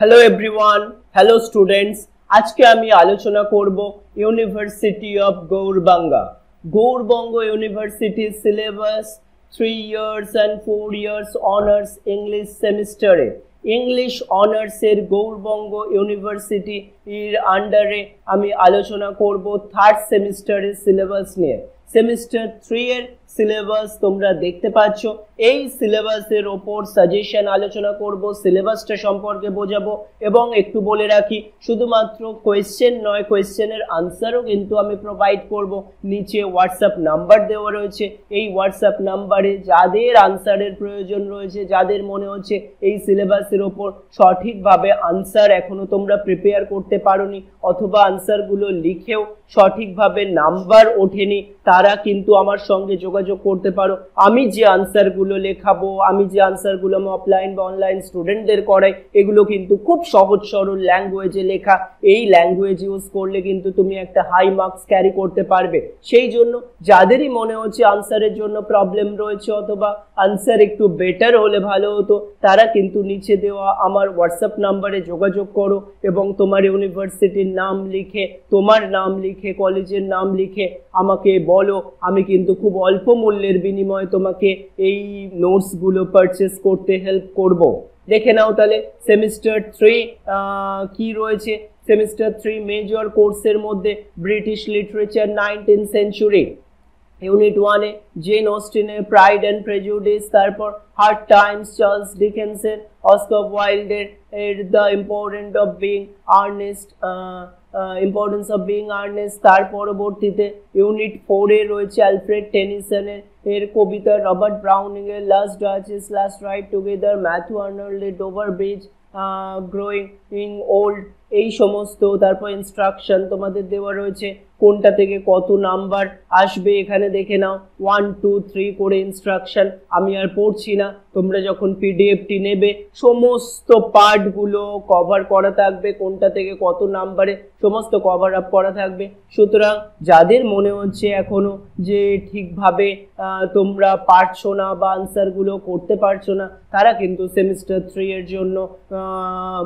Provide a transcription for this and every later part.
Hello everyone, hello students. আজকে আমি আলোচনা করব ইউনিভার্সিটি অফ গৌড়বাঙ্গা। গৌড়বঙ্গ ইউনিভার্সিটির syllabus 3 years and 4 years honours English সেমিস্টারে ইংলিশ অনার্সের গৌড়বঙ্গ ইউনিভার্সিটি এর আন্ডারে আমি আলোচনা করব থার্ড সেমিস্টারের সিলেবাস নিয়ে। সেমিস্টার 3 এর সিলেবাস তোমরা দেখতে পাচ্ছ। এই সিলেবাসের ওপর সাজেশন আলোচনা করব, সিলেবাসটা সম্পর্কে বোঝাবো এবং একটু বলে রাখি শুধুমাত্র কোয়েশ্চেন নয়, কোয়েশ্চেনের আনসারও কিন্তু আমি প্রোভাইড করব। নিচে হোয়াটসঅ্যাপ নাম্বার দেওয়া রয়েছে, এই হোয়াটসঅ্যাপ নাম্বারে যাদের আনসারের প্রয়োজন রয়েছে, যাদের মনে হচ্ছে এই সিলেবাসের ওপর সঠিকভাবে আনসার এখনো তোমরা প্রিপেয়ার করতে পারোনি অথবা আনসারগুলো লিখেও সঠিকভাবে নাম্বার ওঠেনি, তারা কিন্তু আমার সঙ্গে যোগাযোগ করতে পারো। আমি যে আনসারগুলো লেখাবো, আমি যে আনসারগুলো আমি অফলাইন বা অনলাইন স্টুডেন্টদের করাই, এগুলো কিন্তু খুব সহজ সরল ল্যাঙ্গুয়েজে লেখা। এই ল্যাঙ্গুয়েজ ইউজ করলে কিন্তু তুমি একটা হাই মার্কস ক্যারি করতে পারবে। সেই জন্য যাদেরই মনে হচ্ছে আনসারের জন্য প্রবলেম রয়েছে অথবা আনসার একটু বেটার হলে ভালো হতো, তারা কিন্তু নিচে দেওয়া আমার হোয়াটসঅ্যাপ নাম্বারে যোগাযোগ করো এবং তোমার ইউনিভার্সিটির নাম লিখে, তোমার নাম লিখে, কলেজের নাম লিখে আমাকে বলো। আমি কিন্তু খুব অল্প মূল্যের বিনিময়ে তোমাকে এই নোটসগুলো পারচেস করতে হেল্প করব। দেখে নাও তাহলে সেমিস্টার 3 কি রয়েছে। সেমিস্টার 3 মেজর কোর্সের মধ্যে British literature 19th century, unit 1 এ জেন অস্টিনের প্রাইড অ্যান্ড প্রেজুডিস, তারপর হার্ড টাইমস চার্লস ডিকেন্সের, অস্কার ওয়াইল্ডের the importance of being earnest, তার পরবর্তীতে ইউনিট 4 এ রয়েছে অ্যালফ্রেড টেনিসনের কবিতা, রবার্ট ব্রাউনিং এর last duchess last ride together, Matthew আর্নল্ডের ডোভার ব্রিজ, গ্রোয়িং ওল্ড, এই সমস্ত। তারপর ইনস্ট্রাকশন তোমাদের দেওয়া রয়েছে, কোনটা থেকে কত নাম্বার আসবে এখানে দেখে নাও। 1, 2, 3 করে ইনস্ট্রাকশন আমি আর পড়ছি না, তোমরা যখন পিডিএফটি নেবে সমস্ত পার্টগুলো কভার করা থাকবে, কোনটা থেকে কত নাম্বারে সমস্ত কভার আপ করা থাকবে। সুতরাং যাদের মনে হচ্ছে এখনো যে ঠিকভাবে তোমরা পারছো না বা আনসারগুলো করতে পারছো না, তারা কিন্তু সেমিস্টার 3 এর জন্য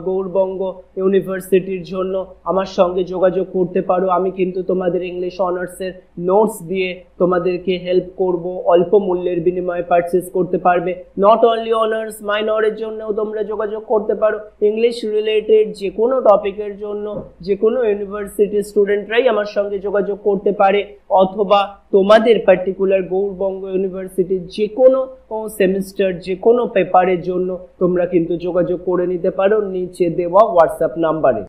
গৌড়বঙ্গ ইউনিভার্সিটির জন্য আমার সঙ্গে যোগাযোগ করতে পারো। আমি কিন্তু তোমাদের ইংলিশ অনার্সের নোটস দিয়ে তোমাদেরকে হেল্প করব, অল্প মূল্যের বিনিময়ে পারচেস করতে পারবে। নট অনলি অনার্স, মাইনরের জন্যও তোমরা যোগাযোগ করতে পারো। ইংলিশ রিলেটেড যে কোনো টপিকের জন্য যে কোনো ইউনিভার্সিটির স্টুডেন্টরাই আমার সঙ্গে যোগাযোগ করতে পারে, অথবা তোমাদের পার্টিকুলার গৌড়বঙ্গ ইউনিভার্সিটির যে কোনো সেমিস্টার যে কোনো পেপারের জন্য তোমরা কিন্তু যোগাযোগ করে নিতে পারো নিচে দেওয়া হোয়াটসঅ্যাপ নাম্বারে।